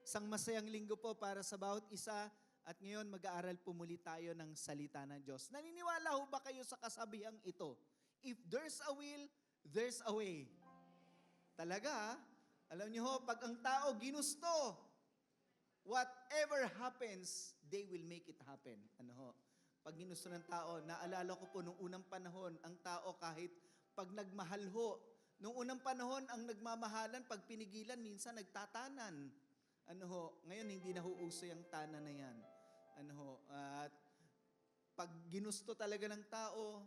Isang masayang linggo po para sa bawat isa at ngayon mag-aaral po muli tayo ng salita ng Diyos. Naniniwala ho ba kayo sa kasabihang ito? If there's a will, there's a way. Talaga, alam niyo ho, pag ang tao ginusto, whatever happens, they will make it happen. Ano ho? Pag ginusto ng tao, naalala ko po nung unang panahon, ang tao kahit pag nagmahal ho, nung unang panahon, ang nagmamahalan, pag pinigilan, minsan nagtatanan. Ano ho, ngayon hindi na huuso yung tanan na yan. Ano ho, at pag ginusto talaga ng tao,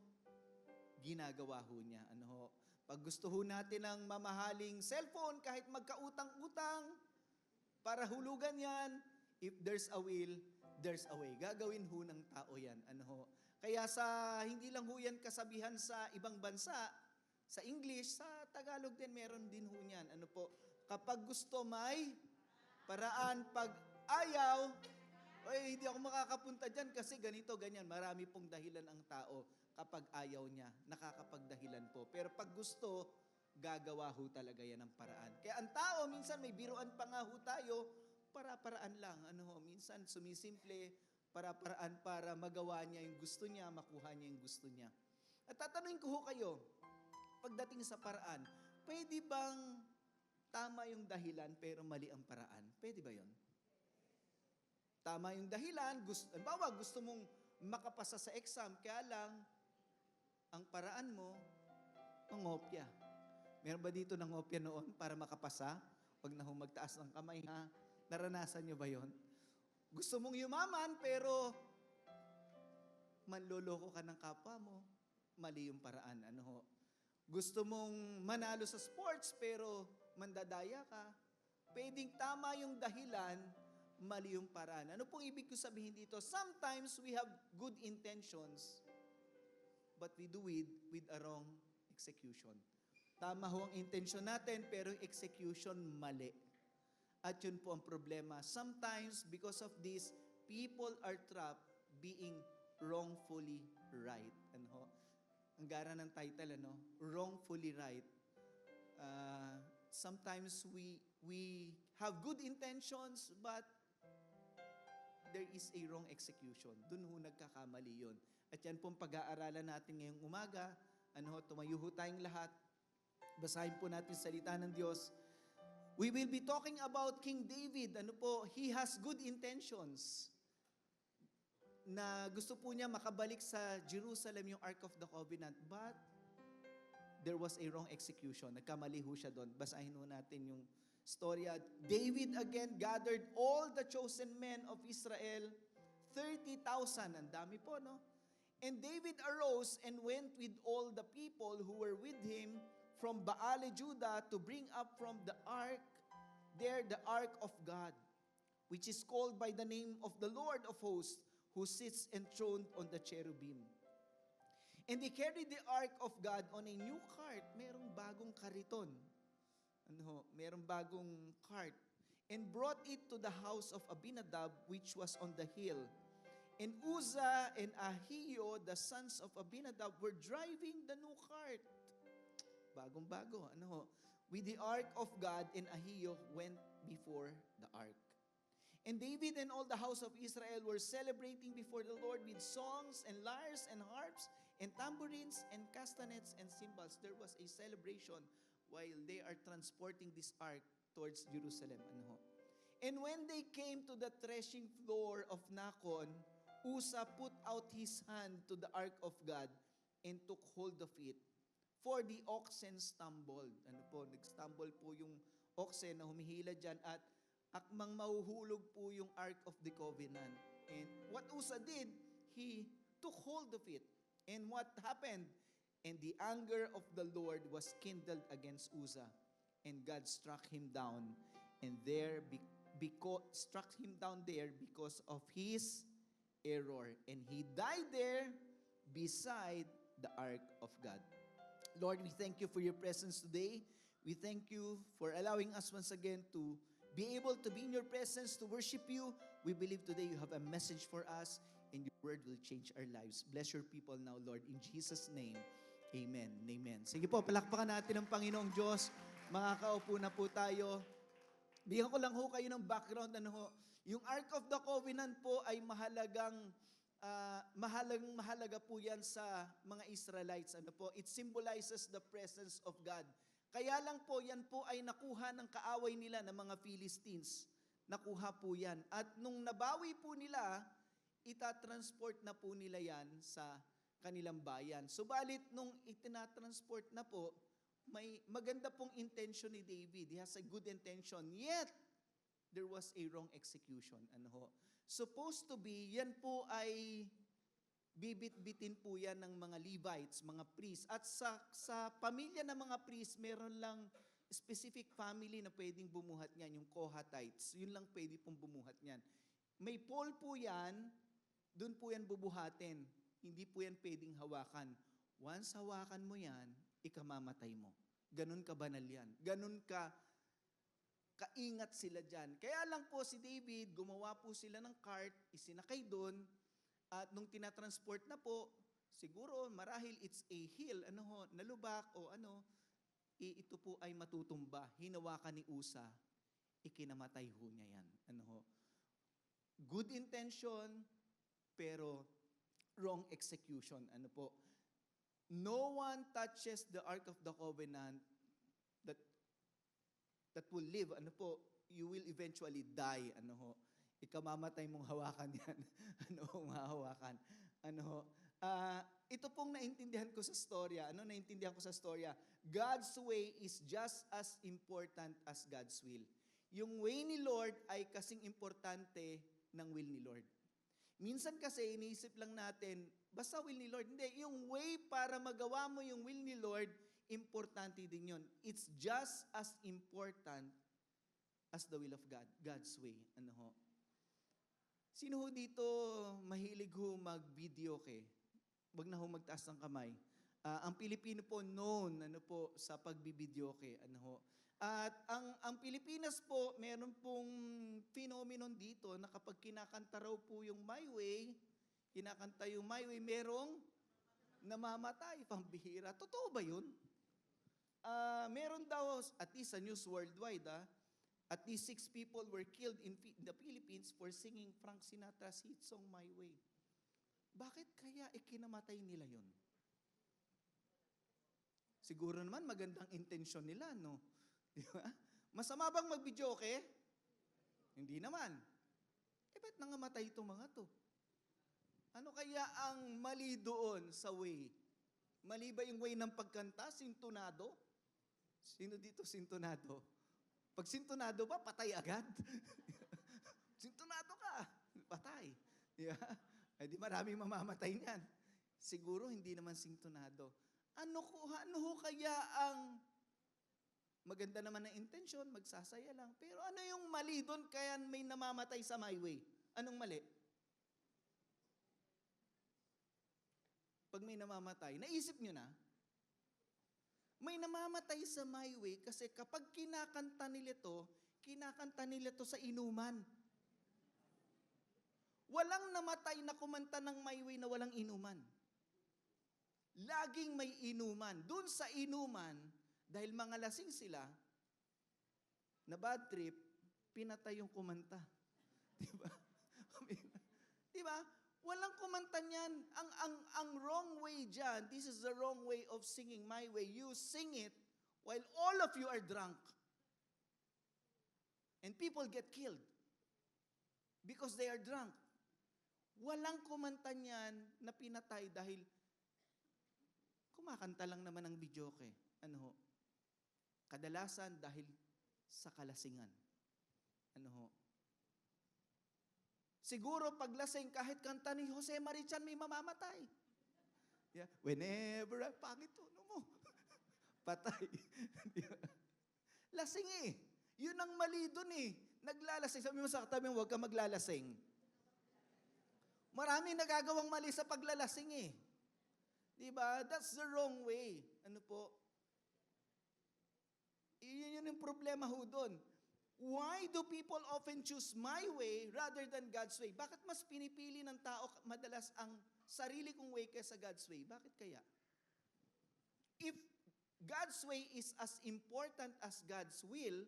ginagawa ho niya. Ano ho, pag gusto ho natin ng mamahaling cellphone, kahit magkautang-utang, para hulugan yan, if there's a will, there's a way. Gagawin ho ng tao yan. Ano ho, kaya hindi lang ho yan kasabihan sa ibang bansa, sa English, sa Tagalog din, meron din ho yan. Ano po, kapag gusto may paraan, pag ayaw, hindi ako makakapunta dyan kasi ganito, ganyan. Marami pong dahilan ang tao kapag ayaw niya, nakakapagdahilan po. Pero pag gusto, gagawa ho talaga yan ng paraan. Kaya ang tao, minsan may biruan pa nga ho tayo, para-paraan lang. Ano ho, minsan sumisimple, para-paraan para magawa niya yung gusto niya, makuha niya yung gusto niya. At tatanungin ko ho kayo, pagdating sa paraan, pwede bang tama yung dahilan pero mali ang paraan? Pwede ba yon? Tama yung dahilan, gusto mong makapasa sa exam, kaya lang, ang paraan mo, mangopya. Meron ba dito nangopya noon para makapasa? Huwag na magtaas ng kamay, ha? Naranasan nyo ba yon? Gusto mong yumaman, pero manloloko ka ng kapwa mo, mali yung paraan. Ano ho? Gusto mong manalo sa sports, pero mandadaya ka. Pwedeng tama yung dahilan, mali yung paraan. Ano pong ibig ko sabihin dito? Sometimes we have good intentions, but we do it with a wrong execution. Tama ho ang intention natin, pero yung execution mali. At yun po ang problema. Sometimes, because of this, people are trapped being wrongfully right. Ano ho? Ang gara ng title, ano? Wrongfully right. Sometimes we have good intentions, but there is a wrong execution. Doon ho nagkakamali yun. At yan pong pag-aaralan natin ngayong umaga. Ano ho, tumayo ho tayong lahat. Basahin po natin salita ng Diyos. We will be talking about King David. Ano po, he has good intentions. Na gusto po niya makabalik sa Jerusalem yung Ark of the Covenant. But there was a wrong execution. Nagkamali ho siya doon. Basahin ho natin yung storya. David again gathered all the chosen men of Israel, 30,000. Ang dami po, no? And David arose and went with all the people who were with him from Baale, Judah, to bring up from the ark, there the ark of God, which is called by the name of the Lord of hosts, who sits enthroned on the cherubim. And they carried the ark of God on a new cart. Merong bagong kariton. Merong bagong cart. And brought it to the house of Abinadab, which was on the hill. And Uzzah and Ahio, the sons of Abinadab, were driving the new cart. Bagong-bago. With the ark of God, and Ahio went before the ark. And David and all the house of Israel were celebrating before the Lord with songs and lyres and harps and tambourines and castanets and cymbals. There was a celebration while they are transporting this ark towards Jerusalem. And when they came to the threshing floor of Nakon, Uzzah put out his hand to the ark of God and took hold of it. For the oxen stumbled. Nag-stumble po yung oxen na humihila dyan at akmang mahuhulog po yung Ark of the Covenant. And what Uzzah did, he took hold of it. And what happened? And the anger of the Lord was kindled against Uzzah. And God struck him down. And struck him down there because of his error. And he died there beside the Ark of God. Lord, we thank you for your presence today. We thank you for allowing us once again to be able to be in your presence, to worship you. We believe today you have a message for us and your word will change our lives. Bless your people now, Lord, in Jesus' name. Amen. Amen. Sige po, palakpakan natin ang Panginoong Diyos. Makakaupo na po tayo. Bigyan ko lang ho kayo ng background. Ano ho, yung Ark of the Covenant po ay mahalaga po yan sa mga Israelites. Ano po, it symbolizes the presence of God. Kaya lang po, yan po ay nakuha ng kaaway nila ng mga Philistines. Nakuha po yan. At nung nabawi po nila, itatransport na po nila yan sa kanilang bayan. Subalit, nung itinatransport na po, may maganda pong intention ni David. He has a good intention. Yet, there was a wrong execution. Ano ho? Supposed to be, yan po ay bibit-bitin po yan ng mga Levites, mga priests. At sa pamilya ng mga priests, meron lang specific family na pwedeng bumuhat niyan, yung Kohatites. Yun lang pwede pong bumuhat niyan. May pole po yan, dun po yan bubuhatin. Hindi po yan pwedeng hawakan. Once hawakan mo yan, ikamamatay mo. Ganun ka banal yan. Ganun ka kaingat sila dyan. Kaya lang po si David, gumawa po sila ng cart, isinakay doon, at nung tinatransport na po, siguro marahil it's a hill, nalubak o ito po ay matutumba. Hinawakan ni Usa, ikinamatay ho niya yan. Good intention, pero wrong execution. No one touches the Ark of the Covenant that will live. You will eventually die. Ikamamatay mong hawakan yan. Hahawakan. Ito pong naintindihan ko sa storya. Naintindihan ko sa storya? God's way is just as important as God's will. Yung way ni Lord ay kasing importante ng will ni Lord. Minsan kasi iniisip lang natin, basta will ni Lord. Hindi, yung way para magawa mo yung will ni Lord, importante din yun. It's just as important as the will of God, God's way. Sino ho dito mahilig ho mag-video ke? Wag na ho magtaas ng kamay. Ang Pilipino po known sa pagbibideo ke. At ang Pilipinas po, meron pong phenomenon dito na kapag kinakanta raw po yung My Way, kinakanta yung My Way, merong namamatay, pambihira. Totoo ba yun? Meron daw, at least sa news worldwide, at least 6 people were killed in the Philippines for singing Frank Sinatra's hit song, My Way. Bakit kaya ikinamatay nila yun? Siguro naman magandang intensyon nila, no? Di ba? Masama bang mag-video, okay? Hindi naman. Ba't nangamatay itong mga to? Ano kaya ang mali doon sa way? Mali ba yung way ng pagkanta? Sintonado? Sino dito sintonado? Pag sintonado ba, patay agad? Sintonado ka, patay. Yeah. Di maraming mamamatay niyan. Siguro hindi naman sintonado. Ano ho kaya ang maganda naman na intensyon, magsasaya lang. Pero ano yung mali doon kaya may namamatay sa My Way? Anong mali? Pag may namamatay, naisip nyo na? May namamatay sa My Way kasi kapag kinakanta nila to sa inuman. Walang namatay na kumanta ng My Way na walang inuman. Laging may inuman. Doon sa inuman, dahil mga lasing sila, na bad trip, pinatay yung kumanta. Diba? Diba? Walang kumanta niyan. Ang wrong way dyan, this is the wrong way of singing My Way. You sing it while all of you are drunk. And people get killed because they are drunk. Walang kumanta niyan na pinatay dahil kumakanta lang naman ang videoke. Kadalasan dahil sa kalasingan. Siguro paglasing, kahit kanta ni Jose Marichan, may mamamatay. Yeah. Whenever I pangit mo. Patay. Lasing eh. Yun ang mali dun eh. Naglalasing. Sabi mo sa katabi mo, huwag ka maglalasing. Maraming nagagawang mali sa paglalasing eh. Diba? That's the wrong way. Yun yung problema ho doon. Why do people often choose my way rather than God's way? Bakit mas pinipili ng tao madalas ang sarili kong way kaysa God's way? Bakit kaya? If God's way is as important as God's will,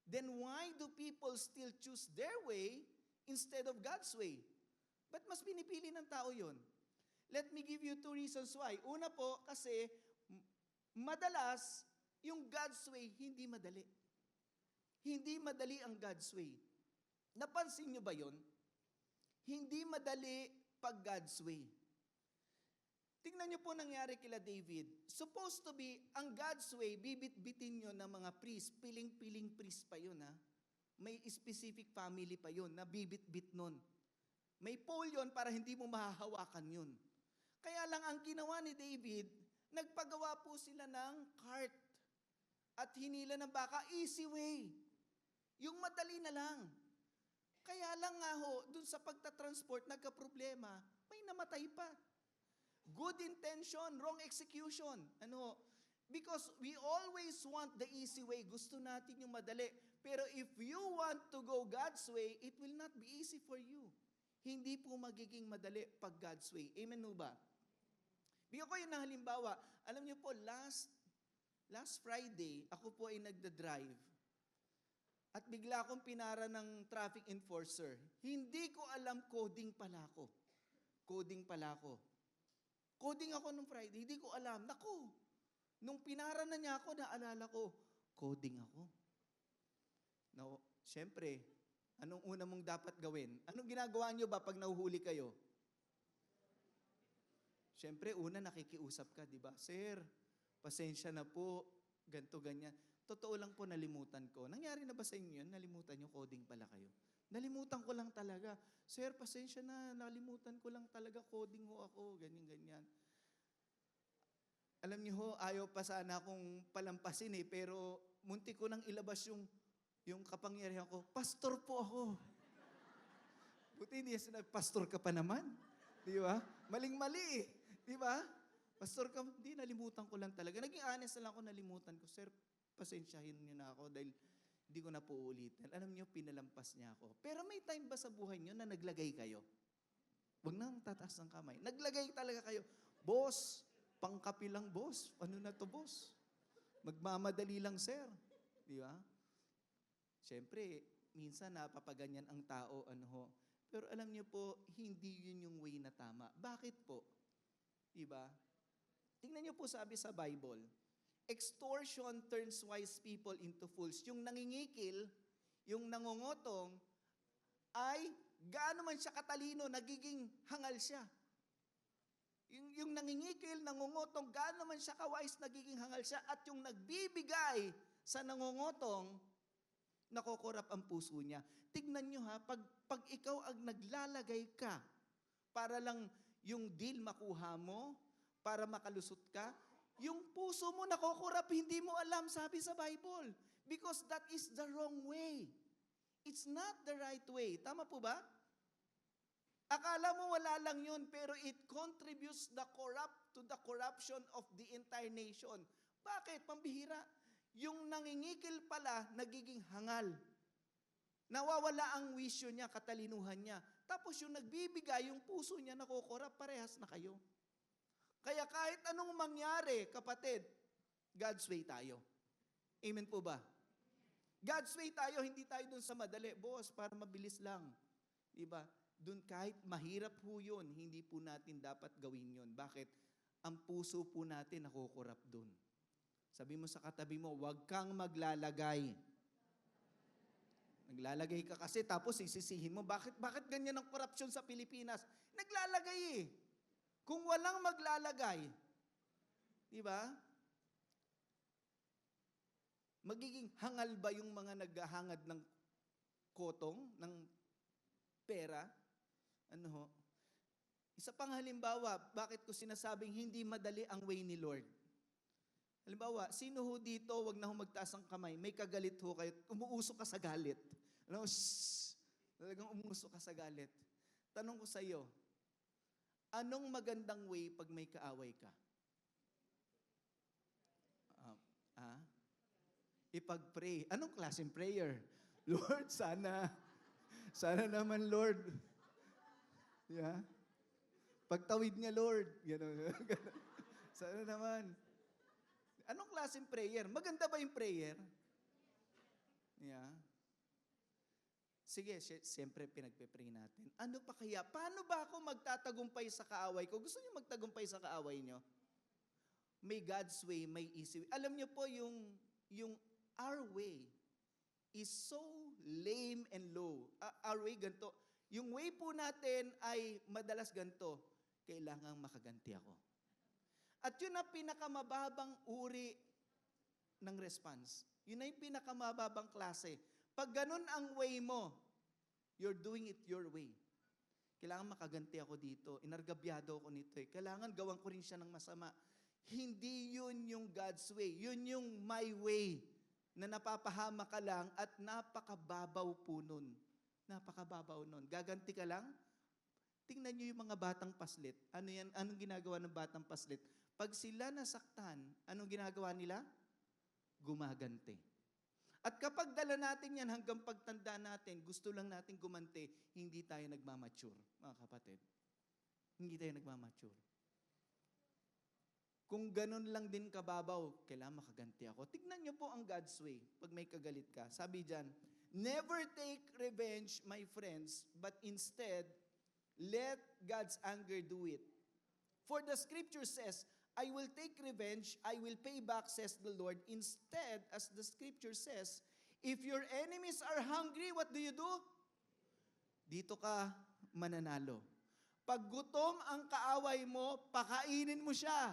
then why do people still choose their way instead of God's way? Ba't mas pinipili ng tao yun? Let me give you 2 reasons why. Una po, kasi madalas, yung God's way, hindi madali. Hindi madali ang God's way. Napansin nyo ba yun? Hindi madali pag God's way. Tingnan nyo po nangyari kila David. Supposed to be, ang God's way, bibit-bitin nyo ng mga priest. Piling-piling priest pa yun, ha? May specific family pa yun na bibit-bit nun. May pole yun para hindi mo mahahawakan yun. Kaya lang ang ginawa ni David, nagpagawa po sila ng cart at hinila ng baka, easy way. Yung madali na lang. Kaya lang nga ho, dun sa pagtatransport, nagka-problema, may namatay pa. Good intention, wrong execution. Ano? Because we always want the easy way. Gusto natin yung madali. Pero if you want to go God's way, it will not be easy for you. Hindi po magiging madali pag God's way. Amen ho ba? Bigyan ko yun ng halimbawa. Alam niyo po, last Friday, ako po ay nagda-drive. At bigla akong pinara ng traffic enforcer. Hindi ko alam, coding pala ako. Coding pala ako. Coding ako nung Friday, hindi ko alam. Naku, nung pinara na niya ako, naalala ko, coding ako. No, syempre, anong una mong dapat gawin? Anong ginagawa niyo ba pag nahuhuli kayo? Syempre, una nakikiusap ka, di ba? Sir, pasensya na po, ganto ganyan. Totoo lang po, nalimutan ko. Nangyari na ba sa inyo yun? Nalimutan niyo, coding pala kayo. Nalimutan ko lang talaga. Sir, pasensya na, nalimutan ko lang talaga, coding ho ako, ganyan-ganyan. Alam niyo ho, ayaw pa sana akong palampasin pero munti ko nang ilabas yung kapangyarihan ko, pastor po ako. Buti hindi sinabi, pastor ka pa naman. Di ba? Maling-mali Di ba? Pastor ka, hindi, nalimutan ko lang talaga. Naging honest na lang ako, nalimutan ko. Sir, pasensyahin niyo na ako dahil hindi ko na po uulitin. Alam niyo, pinalampas niya ako. Pero may time ba sa buhay niyo na naglagay kayo? Huwag nang tataas ng kamay. Naglagay talaga kayo. Boss, pangkapi lang, boss. Ano na to, boss? Magmamadali lang, sir. Di ba? Siyempre, minsan napapaganyan ang tao, Pero alam niyo po, hindi yun yung way na tama. Bakit po? Di ba? Tingnan niyo po sabi sa Bible, extortion turns wise people into fools. Yung nangingikil, yung nangungotong, ay gaano man siya katalino, nagiging hangal siya. Yung nangingikil, nangungotong, gaano man siya kawais, nagiging hangal siya. At yung nagbibigay sa nangungotong, nakokorap ang puso niya. Tignan nyo ha, pag ikaw ang naglalagay ka, para lang yung deal makuha mo, para makalusot ka, yung puso mo nakokorap, hindi mo alam, sabi sa Bible. Because that is the wrong way. It's not the right way. Tama po ba? Akala mo wala lang yun, pero it contributes to the corruption of the entire nation. Bakit? Pambihira. Yung nangingikil pala, nagiging hangal. Nawawala ang wisyo niya, katalinuhan niya. Tapos yung nagbibigay, yung puso niya nakokorap, parehas na kayo. Kaya kahit anong mangyari, kapatid, God's way tayo. Amen po ba? God's way tayo, hindi tayo dun sa madali. Boss, para mabilis lang. Diba? Dun kahit mahirap po yun, hindi po natin dapat gawin yun. Bakit? Ang puso po natin nakokorap dun. Sabi mo sa katabi mo, huwag kang maglalagay. Naglalagay ka kasi tapos isisihin mo, bakit ganyan ang korupsyon sa Pilipinas? Naglalagay Kung walang maglalagay, di ba? Magiging hangal ba yung mga naghahangad ng kotong, ng pera? Isa pang halimbawa, bakit ko sinasabing hindi madali ang way ni Lord? Halimbawa, sino ho dito, wag na ho magtaas ang kamay, may kagalit ho kayo, umuusok ka sa galit. Talagang umuusok ka sa galit. Tanong ko sa iyo, anong magandang way pag may kaaway ka? Ipag-pray. Anong klaseng prayer? Lord, sana naman, Lord. Yeah. Pagtawid niya, Lord. Gano'n. Sana naman. Anong klaseng prayer? Maganda ba yung prayer? Yeah. Sige, siyempre pinagpe-pray natin. Ano pa kaya? Paano ba ako magtatagumpay sa kaaway ko? Gusto niyo magtagumpay sa kaaway niyo? May God's way, may easy way. Alam niyo po yung our way is so lame and low. Our way ganito. Yung way po natin ay madalas ganito. Kailangang makaganti ako. At yun ang pinakamababang uri ng response. Yun na yung pinakamababang klase. Pag ganun ang way mo, you're doing it your way. Kailangan makaganti ako dito. Inargabyado ako nito eh. Kailangan gawan ko rin siya ng masama. Hindi yun yung God's way. Yun yung my way na napapahama ka lang at napakababaw po nun. Napakababaw nun. Gaganti ka lang? Tingnan nyo yung mga batang paslit. Ano yan? Anong ginagawa ng batang paslit? Pag sila nasaktan, anong ginagawa nila? Gumaganti. At kapag dala natin yan hanggang pagtanda natin, gusto lang natin gumanti, hindi tayo nagmamature, mga kapatid. Hindi tayo nagmamature. Kung ganun lang din kababaw, kailangan makaganti ako. Tignan niyo po ang God's way pag may kagalit ka. Sabi diyan, never take revenge, my friends, but instead, let God's anger do it. For the scripture says, I will take revenge, I will pay back, says the Lord. Instead, as the scripture says, if your enemies are hungry, what do you do? Dito ka mananalo. Pag gutom ang kaaway mo, pakainin mo siya.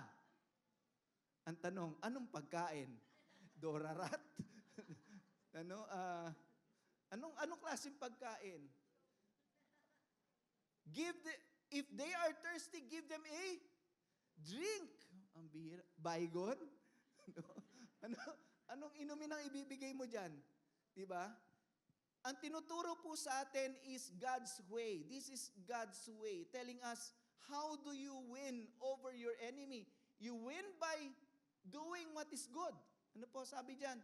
Ang tanong, anong pagkain? Dorarat? Anong klaseng pagkain? If they are thirsty, give them a drink. Ang bihira. Baygon? Anong inumin ang ibibigay mo dyan? Diba? Ang tinuturo po sa atin is God's way. This is God's way, telling us, how do you win over your enemy? You win by doing what is good. Ano po sabi dyan?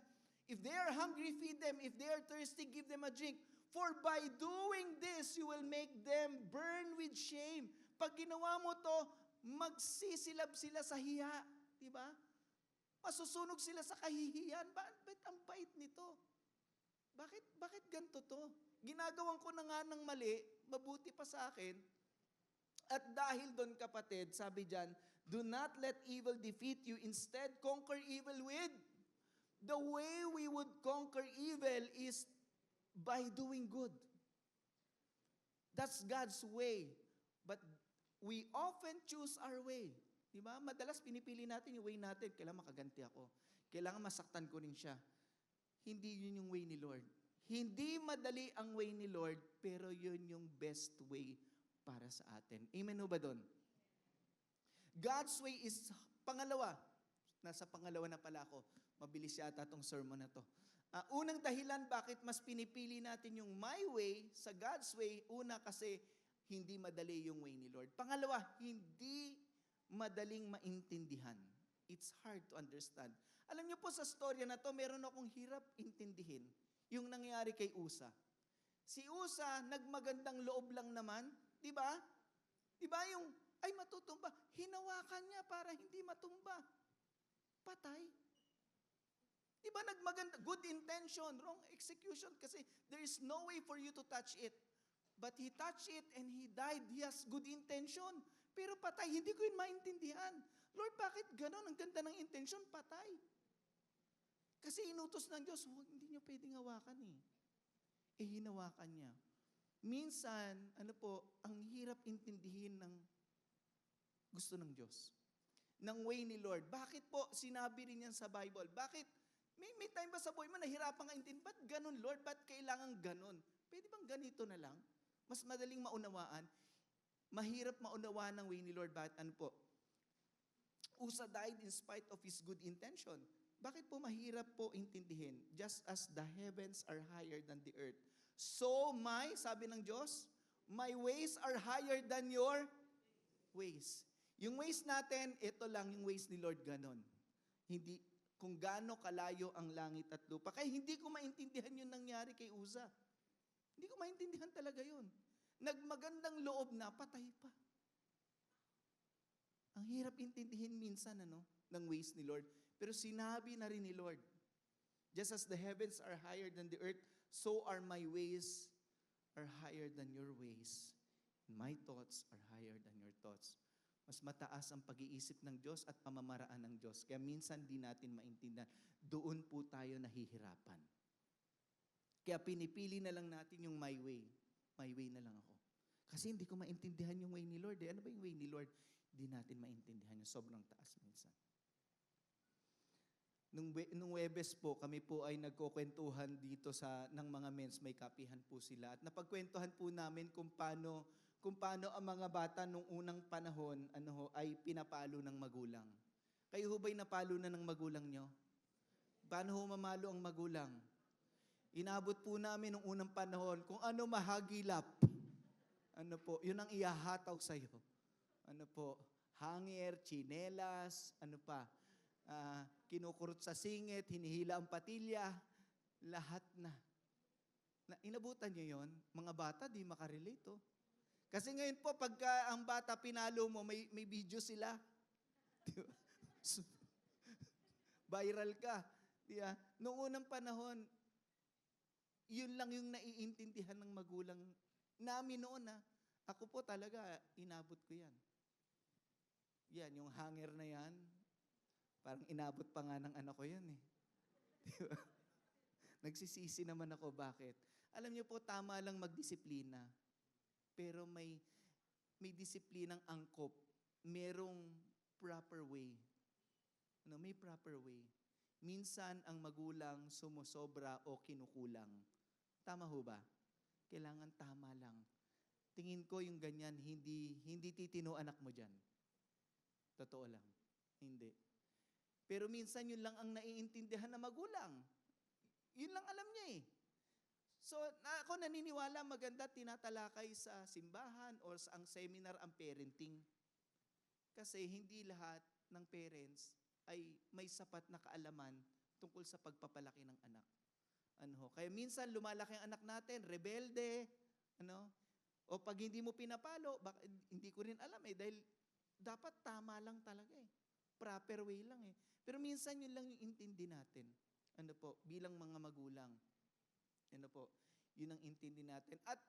If they are hungry, feed them. If they are thirsty, give them a drink. For by doing this, you will make them burn with shame. Pag ginawa mo to, magsisilab sila sa hiya. Diba? Masusunog sila sa kahihiyan. Bakit ang bait nito? Bakit ganito to? Ginagawan ko na nga ng mali, mabuti pa sa akin. At dahil doon kapatid, sabi dyan, do not let evil defeat you. Instead, conquer evil with. The way we would conquer evil is by doing good. That's God's way. But we often choose our way. Diba? Madalas pinipili natin yung way natin. Kailangan makaganti ako. Kailangan masaktan ko rin siya. Hindi yun yung way ni Lord. Hindi madali ang way ni Lord, pero yun yung best way para sa atin. Amen o ba doon? God's way is, pangalawa, nasa pangalawa na pala ako, mabilis yata itong sermon na to. Unang dahilan bakit mas pinipili natin yung my way sa God's way, una kasi hindi madali yung way ni Lord. Pangalawa, hindi madaling maintindihan. It's hard to understand. Alam niyo po sa storya na to, meron akong hirap intindihin yung nangyari kay Usa. Si Usa, nagmagandang loob lang naman, di ba? Di ba yung, ay matutumba, hinawakan niya para hindi matumba. Patay. Di ba nagmaganda, good intention, wrong execution kasi there is no way for you to touch it. But he touched it and he died. He has good intention. Pero patay, hindi ko yun maintindihan. Lord, bakit ganon? Ang ganda ng intention, patay. Kasi inutos ng Diyos, hindi niyo pwedeng hawakan eh. Eh, hinawakan niya. Minsan, ang hirap intindihin ng gusto ng Diyos. Ng way ni Lord. Bakit po sinabi rin yan sa Bible? Bakit? May time ba sa buhay mo nahirapan ka intindihin? Ba't ganun, Lord? Ba't kailangan ganun? Pwede bang ganito na lang? Mas madaling maunawaan. Mahirap maunawaan ng way ni Lord. Bakit? Ano po? Usa died in spite of his good intention. Bakit po mahirap po intindihin? Just as the heavens are higher than the earth, so sabi ng Diyos, my ways are higher than your ways. Yung ways natin, ito lang yung ways ni Lord ganon. Hindi, kung gaano kalayo ang langit at lupa. Kaya hindi ko maintindihan yung nangyari kay Uza. Hindi ko maintindihan talaga yun. Nagmagandang loob na, patay pa. Ang hirap intindihin minsan, ng ways ni Lord. Pero sinabi na rin ni Lord, just as the heavens are higher than the earth, so are my ways are higher than your ways. My thoughts are higher than your thoughts. Mas mataas ang pag-iisip ng Diyos at pamamaraan ng Diyos. Kaya minsan di natin maintindihan. Doon po tayo nahihirapan. Kaya pinipili na lang natin yung my way. My way na lang ako. Kasi hindi ko maintindihan yung way ni Lord. Ano ba yung way ni Lord? Hindi natin maintindihan yung sobrang taas minsan. Nung Webes po, kami po ay nagkukwentuhan dito ng mga men's, may kapihan po sila. At napagkwentuhan po namin kung paano ang mga bata nung unang panahon ay pinapalo ng magulang. Kayo ho ba'y napalo na ng magulang nyo? Paano ho mamalo ang magulang? Inabot po namin nung unang panahon kung ano mahagilap. Yun ang ihahataw sa'yo. Hanger, tsinelas, kinukurot sa singit, hinihila ang patilya, lahat na. Inabutan nyo yon, mga bata, di makarelate, oh. Kasi ngayon po, pagka ang bata pinalo mo, may video sila. Viral ka. Diba? Noong unang panahon, yun lang yung naiintindihan ng magulang namin noon. Ako po talaga, inabot ko yan. Yan, yung hanger na yan, parang inabot pa nga ng anak ko yan eh. Diba? Nagsisisi naman ako, bakit? Alam niyo po, tama lang magdisiplina. Pero may disiplinang angkop. Merong proper way. May proper way. Minsan, ang magulang sumusobra o kinukulang. Tama ho ba? Kailangan tama lang. Tingin ko yung ganyan, hindi titino anak mo dyan. Totoo lang. Hindi. Pero minsan yun lang ang naiintindihan ng magulang. Yun lang alam niya eh. So, ako naniniwala maganda tinatalakay sa simbahan or sa ang seminar ang parenting. Kasi hindi lahat ng parents ay may sapat na kaalaman tungkol sa pagpapalaki ng anak. Kaya minsan lumalaki ang anak natin, rebelde, o pag hindi mo pinapalo, hindi ko rin alam eh, dahil dapat tama lang talaga eh. Proper way lang eh. Pero minsan yun lang yung intindi natin. Bilang mga magulang. Yun ang intindi natin. At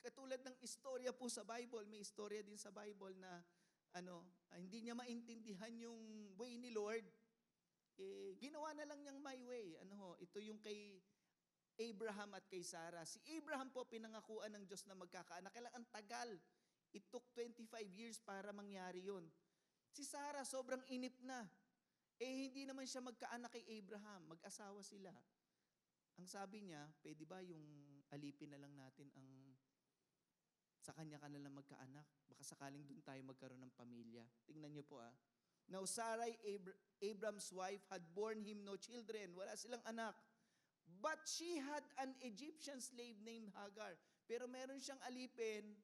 katulad ng istorya po sa Bible, may istorya din sa Bible na hindi niya maintindihan yung way ni Lord. Ginawa na lang niyang my way. Ito yung kay Abraham at kay Sarah. Si Abraham po pinangakuan ng Diyos na magkakaanak. Kailangan tagal. It took 25 years para mangyari yun. Si Sarah sobrang inip na. Hindi naman siya magkaanak kay Abraham. Mag-asawa sila. Ang sabi niya, pwede ba yung alipin na lang natin sa kanya ka na lang magkaanak? Baka sakaling dun tayo magkaroon ng pamilya. Tingnan niyo po Now Sarai, Abram's wife, had borne him no children. Wala silang anak. But she had an Egyptian slave named Hagar. Pero meron siyang alipin,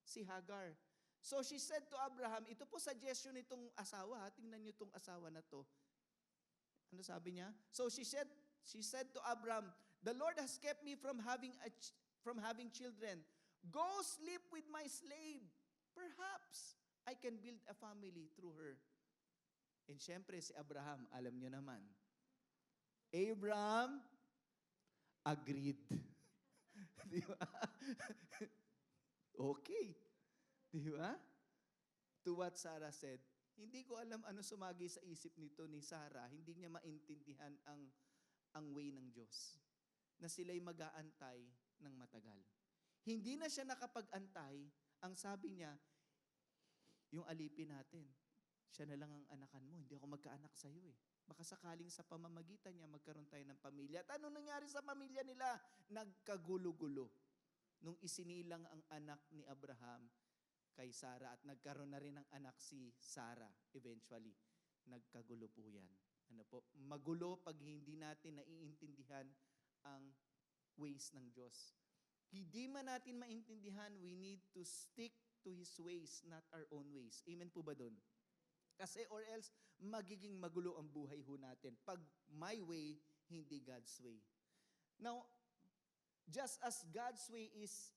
si Hagar. So she said to Abraham, ito po suggestion nitong asawa, tingnan niyo itong asawa na to. Ano sabi niya? So she said to Abraham, the Lord has kept me from having children. Go sleep with my slave. Perhaps I can build a family through her. And syempre si Abraham, alam niyo naman. Abraham agreed. Di ba? Okay. Di ba? To what Sarah said. Hindi ko alam ano sumagi sa isip nito ni Sarah. Hindi niya maintindihan ang way ng Diyos. Na sila'y mag-aantay ng matagal. Hindi na siya nakapag-antay. Ang sabi niya, yung alipin natin, siya na lang ang anakan mo. Hindi ako magkaanak sa iyo eh. Baka sakaling sa pamamagitan niya magkaroon tayo ng pamilya. At ano nangyari sa pamilya nila? Nagkagulo-gulo. Nung isinilang ang anak ni Abraham kay Sarah at nagkaroon na rin ng anak si Sarah eventually. Nagkagulo po yan. Magulo pag hindi natin naiintindihan ang ways ng Diyos. Hindi man natin maintindihan, we need to stick to His ways, not our own ways. Amen po ba doon? Kasi or else, magiging magulo ang buhay ho natin. Pag my way, hindi God's way. Now, just as God's way is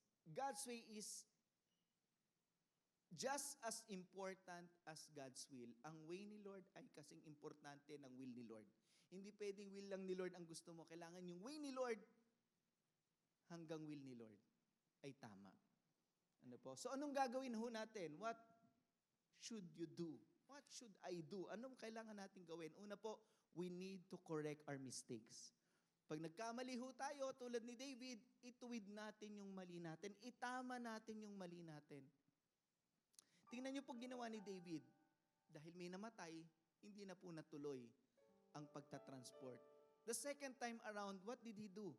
just as important as God's will. Ang way ni Lord ay kasing importante ng will ni Lord. Hindi pwedeng will lang ni Lord ang gusto mo. Kailangan yung way ni Lord hanggang will ni Lord. ay tama. Ano po? So anong gagawin ho natin? What should you do? What should I do? Anong kailangan natin gawin? Una po, we need to correct our mistakes. Pag nagkamali ho tayo, tulad ni David, ituwid natin yung mali natin. Itama natin yung mali natin. Tingnan niyo po ginawa ni David. Dahil may namatay, hindi na po natuloy ang pagtatransport. The second time around, what did he do?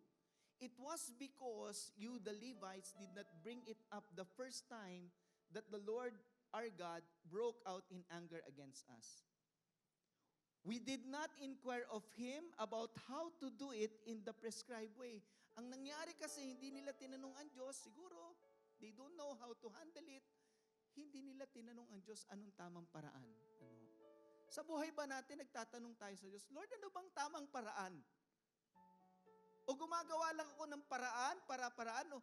It was because you, the Levites, did not bring it up the first time that the Lord our God broke out in anger against us. We did not inquire of Him about how to do it in the prescribed way. Ang nangyari kasi, hindi nila tinanong ang Diyos, siguro, they don't know how to handle it. Hindi nila tinanong ang Diyos anong tamang paraan. Ano? Sa buhay ba natin, nagtatanong tayo sa Diyos, Lord, ano bang tamang paraan? O gumagawa lang ako ng paraan, para-paraan, o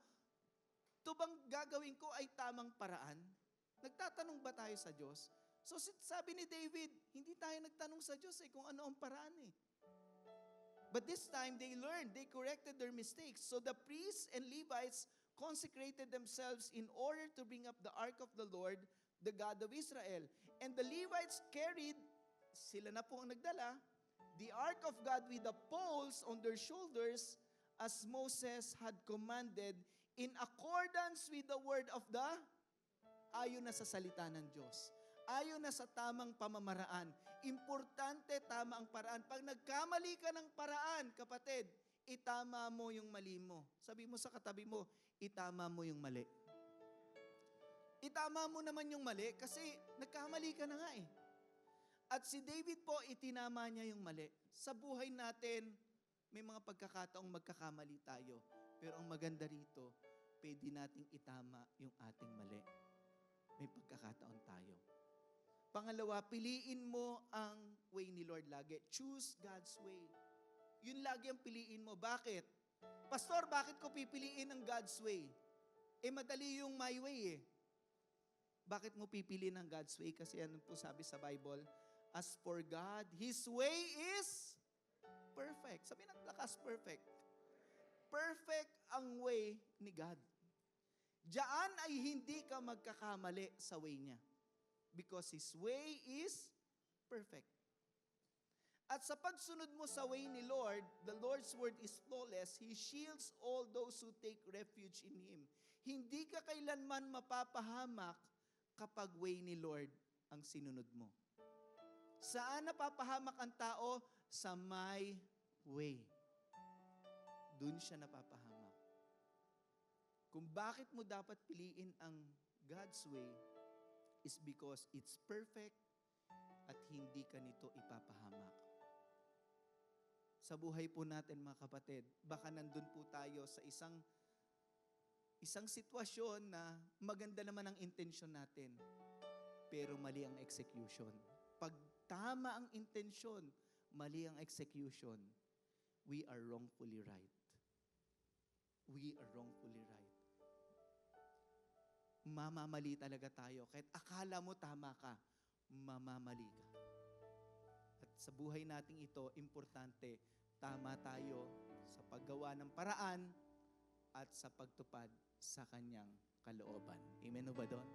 ito bang gagawin ko ay tamang paraan? Nagtatanong ba tayo sa Diyos? So sabi ni David, hindi tayo nagtanong sa Diyos kung ano ang paraan eh. But this time, they learned, they corrected their mistakes. So the priests and Levites consecrated themselves in order to bring up the ark of the Lord, the God of Israel. And the Levites carried, sila na po ang nagdala, the ark of God with the poles on their shoulders, as Moses had commanded, in accordance with the word of the, ayon na sa salita ng Diyos. Ayon na sa tamang pamamaraan. Importante, tama ang paraan. Pag nagkamali ka ng paraan, kapatid, itama mo yung mali mo. Sabi mo sa katabi mo, itama mo yung mali. Itama mo naman yung mali kasi nagkamali ka na nga eh. At si David po, itinama niya yung mali. Sa buhay natin, may mga pagkakataong magkakamali tayo. Pero ang maganda rito, pwede nating itama yung ating mali. May pagkakataon tayo. Pangalawa, piliin mo ang way ni Lord lagi. Choose God's way. Yun lagi ang piliin mo. Bakit? Pastor, bakit ko pipiliin ang God's way? Madali yung my way eh. Bakit mo pipiliin ang God's way? Kasi ano po sabi sa Bible? As for God, His way is perfect. Sabi ng lakas, perfect. Perfect ang way ni God. Diyan ay hindi ka magkakamali sa way niya. Because His way is perfect. At sa pagsunod mo sa way ni Lord, the Lord's word is flawless. He shields all those who take refuge in Him. Hindi ka kailanman mapapahamak kapag way ni Lord ang sinunod mo. Saan napapahamak ang tao? Sa my way. Doon siya napapahamak. Kung bakit mo dapat piliin ang God's way is because it's perfect at hindi ka nito ipapahamak. Sa buhay po natin mga kapatid, baka nandun po tayo sa isang sitwasyon na maganda naman ang intensyon natin, pero mali ang execution. Pag tama ang intensyon, mali ang execution, we are wrongfully right. We are wrongfully right. Mamamali talaga tayo. Kahit akala mo tama ka, mamamali ka. At sa buhay nating ito, importante, tama tayo sa paggawa ng paraan at sa pagtupad sa kanyang kalooban. Amen o ba doon?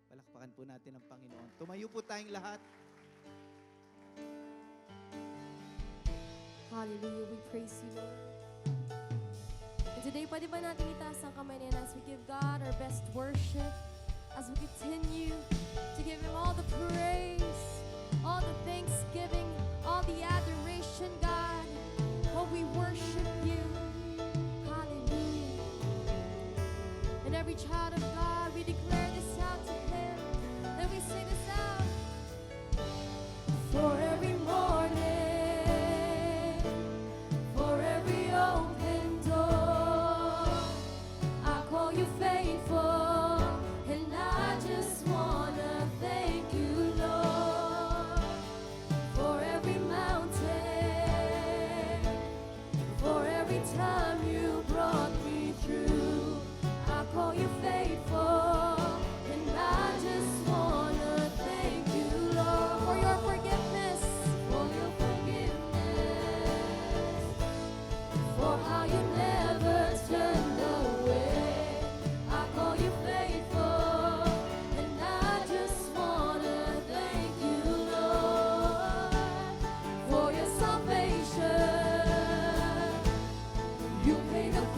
Palakpakan po natin ang Panginoon. Tumayo po tayong lahat. Hallelujah, we praise you, Lord. And today, pwede ba natin itaas ang kamay na as we give God our best worship, as we continue to give Him all the praise, all the thanksgiving, all the adoration, God. Oh, we worship you. Hallelujah. And every child of God, we declare this out to Him. Then we sing this out. For every morning, for every open door, I call you faithful, and I just wanna thank you, Lord, for every mountain, for every time.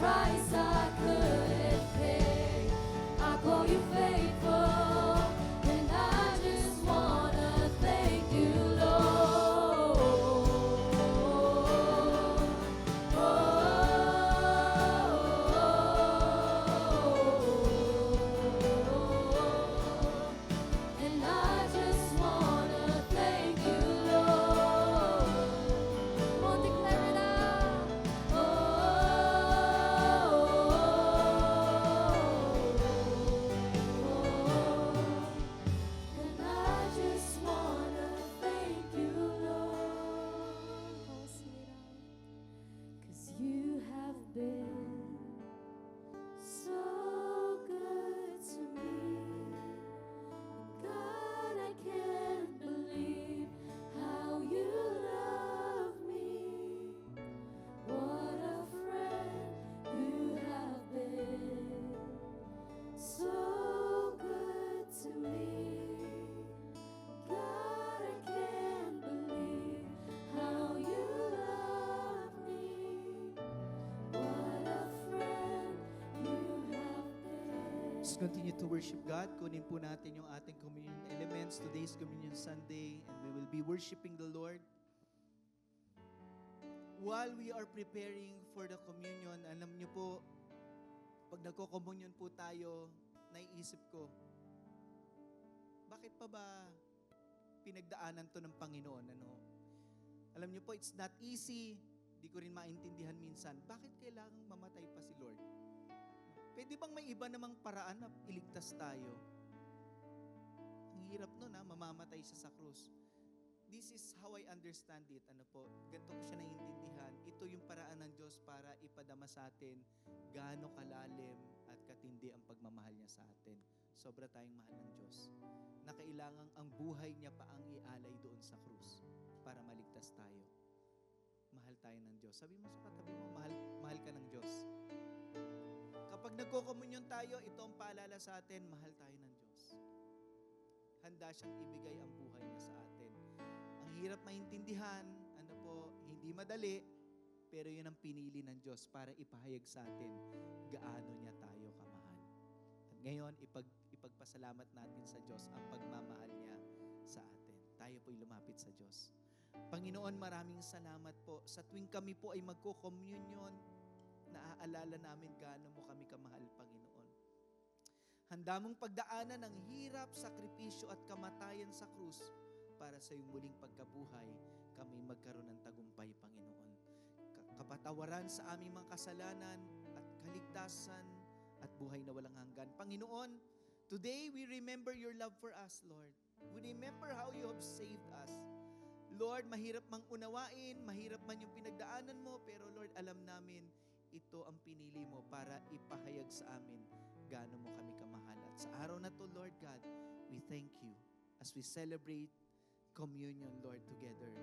price I couldn't pay. I call you faithful, and I just wanna thank you, Lord. And I just wanna thank you, Lord. Come on, declare it out. And I just wanna thank you, Lord. Come on, sing it out. 'Cause you have been so good to me. God, I can't believe how you love me. What a friend you have been. So good to me. God, I can't believe how you love me. What a friend you have been. Let's continue to worship God. Kunin po natin yung ating communion elements. Today's Communion Sunday, and we will be worshiping the Lord. While we are preparing for the communion, alam niyo po, pag nagko-communion po tayo, naiisip ko, bakit pa ba pinagdaanan to ng Panginoon? Ano? Alam niyo po, it's not easy. Di ko rin maintindihan minsan. Bakit kailangang mamatay pa si Lord? Pwede bang may iba namang paraan na iligtas tayo? Ang hirap nun mamamatay siya sa krus. This is how I understand it. Ano po, ganito ko siya naiintindihan. Ito yung paraan ng Diyos para ipadama sa atin gaano kalalim at katindi ang pagmamahal niya sa atin. Sobra tayong mahal ng Diyos. Na kailangang ang buhay niya pa ang ialay doon sa krus para maligtas tayo. Mahal tayo ng Diyos. Sabi mo sa katabi mo, mahal ka ng Diyos. Kapag nagko-komunyon tayo, ito ang paalala sa atin, mahal tayo ng Diyos. Handa siyang ibigay ang buhay niya sa atin. Ang hirap maintindihan, ano po, hindi madali, pero yun ang pinili ng Diyos para ipahayag sa atin gaano niya tayo kamahal. At ngayon, ipagpasalamat natin sa Diyos ang pagmamahal niya sa atin. Tayo po'y lumapit sa Diyos. Panginoon, maraming salamat po. Sa tuwing kami po ay magko-communion, naaalala namin gaano mo kami kamahal, Panginoon. Handa mong pagdaanan ng hirap, sakripisyo at kamatayan sa krus para sa iyong muling pagkabuhay, kami magkaroon ng tagumpay, Panginoon. Kapatawaran sa aming mga kasalanan at kaligtasan at buhay na walang hanggan. Panginoon, today we remember your love for us, Lord. We remember how you have saved us. Lord, mahirap mang unawain, mahirap man yung pinagdaanan mo, pero Lord, alam namin, ito ang pinili mo para ipahayag sa amin gaano mo kami kamahal. At sa araw na to, Lord God, we thank you as we celebrate communion, Lord, together.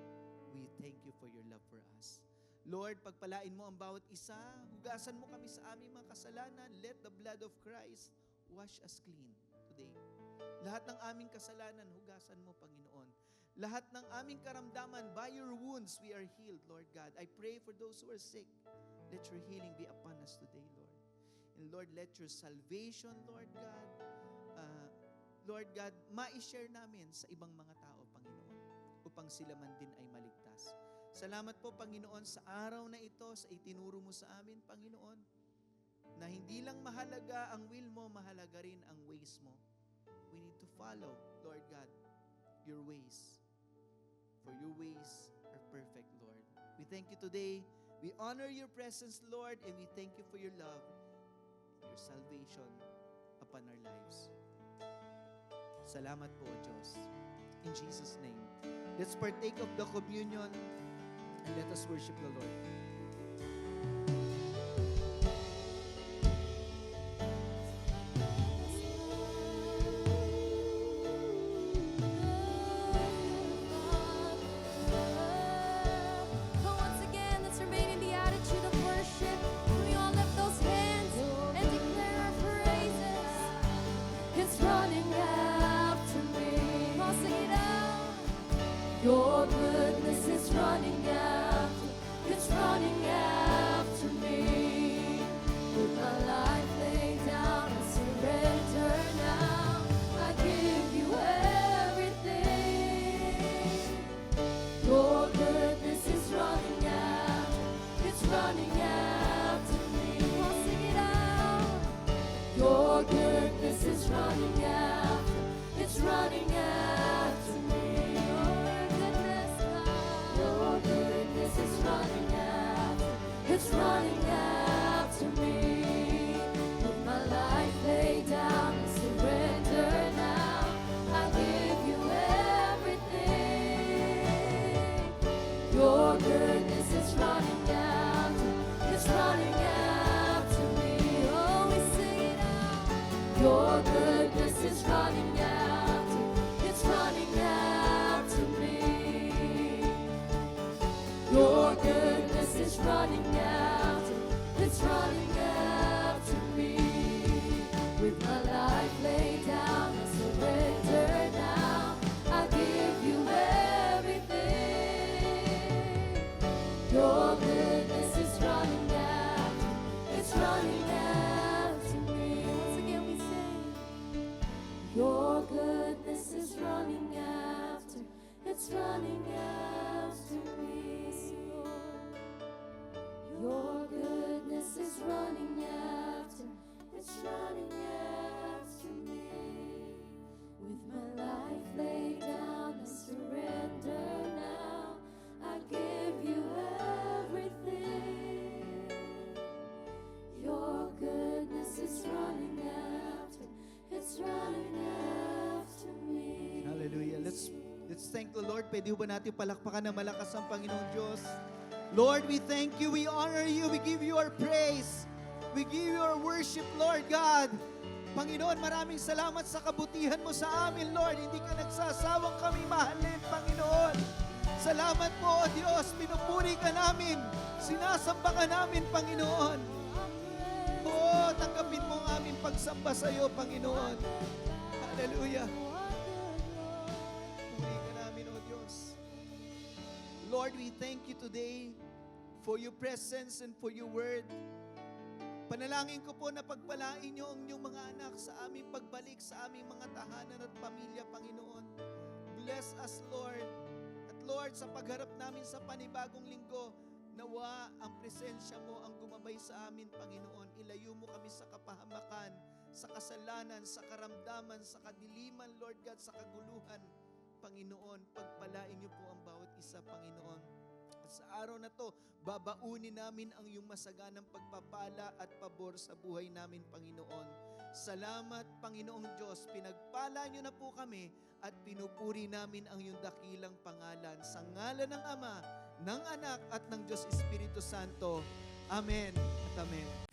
We thank you for your love for us. Lord, pagpalain mo ang bawat isa, hugasan mo kami sa aming mga kasalanan. Let the blood of Christ wash us clean today. Lahat ng aming kasalanan, hugasan mo, Panginoon. Lahat ng aming karamdaman, by your wounds, we are healed, Lord God. I pray for those who are sick. Let your healing be upon us today, Lord. And Lord, let your salvation, Lord God, ma-share namin sa ibang mga tao, Panginoon, upang sila man din ay maligtas. Salamat po, Panginoon, sa araw na ito, sa itinuro mo sa amin, Panginoon, na hindi lang mahalaga ang will mo, mahalaga rin ang ways mo. We need to follow, Lord God, your ways. For your ways are perfect, Lord. We thank you today. We honor your presence, Lord, and we thank you for your love, your salvation upon our lives. Salamat po, Diyos. In Jesus' name. Let's partake of the communion and let us worship the Lord. Once again, let's remain in the attitude of worship. We all lift those hands and declare our praises. It's running after me. Come on, sing it out. Your goodness is running after. It's running it's running after me. With my life laid down, I surrender now. I give you everything. Your goodness is running after, it's running after me. Oh, we sing it out. Your goodness is running after, it's running after me. Your goodness is running after, it's running after me. With my life laid down, I surrender now. I give you everything. Your goodness is running after, it's running after me. Once again we sing. Your goodness is running after, it's running after me. Your goodness is running after, it's running after me. With my life laid down, I surrender now. I give you everything. Your goodness is running after, it's running after me. Hallelujah. Let's thank the Lord. Pwede ba natin palakpakan na malakas ang Panginoong Diyos? Lord, we thank you, we honor you, we give you our praise. We give you our worship, Lord God. Panginoon, maraming salamat sa kabutihan mo sa amin, Lord. Hindi ka nagsasawang kami mahalin, Panginoon. Salamat po, O Diyos. Pinupuri ka namin. Sinasamba ka namin, Panginoon. Oo, tanggapin mo ang aming pagsamba sa iyo, Panginoon. Hallelujah. Puri ka namin, O Diyos. Lord, we thank you today for your presence and for your word. Panalangin ko po na pagpalain niyo ang inyong mga anak sa aming pagbalik sa aming mga tahanan at pamilya, Panginoon. Bless us, Lord. At Lord, sa pagharap namin sa panibagong linggo, nawa ang presensya mo ang gumabay sa amin, Panginoon. Ilayo mo kami sa kapahamakan, sa kasalanan, sa karamdaman, sa kadiliman, Lord God, sa kaguluhan. Panginoon, pagpalain niyo po ang bawat isa, Panginoon. At sa araw na to, babaunin namin ang iyong masaganang pagpapala at pabor sa buhay namin, Panginoon. Salamat, Panginoong Diyos. Pinagpala niyo na po kami at pinupuri namin ang iyong dakilang pangalan. Sa ngalan ng Ama, ng Anak at ng Diyos Espiritu Santo. Amen at amen.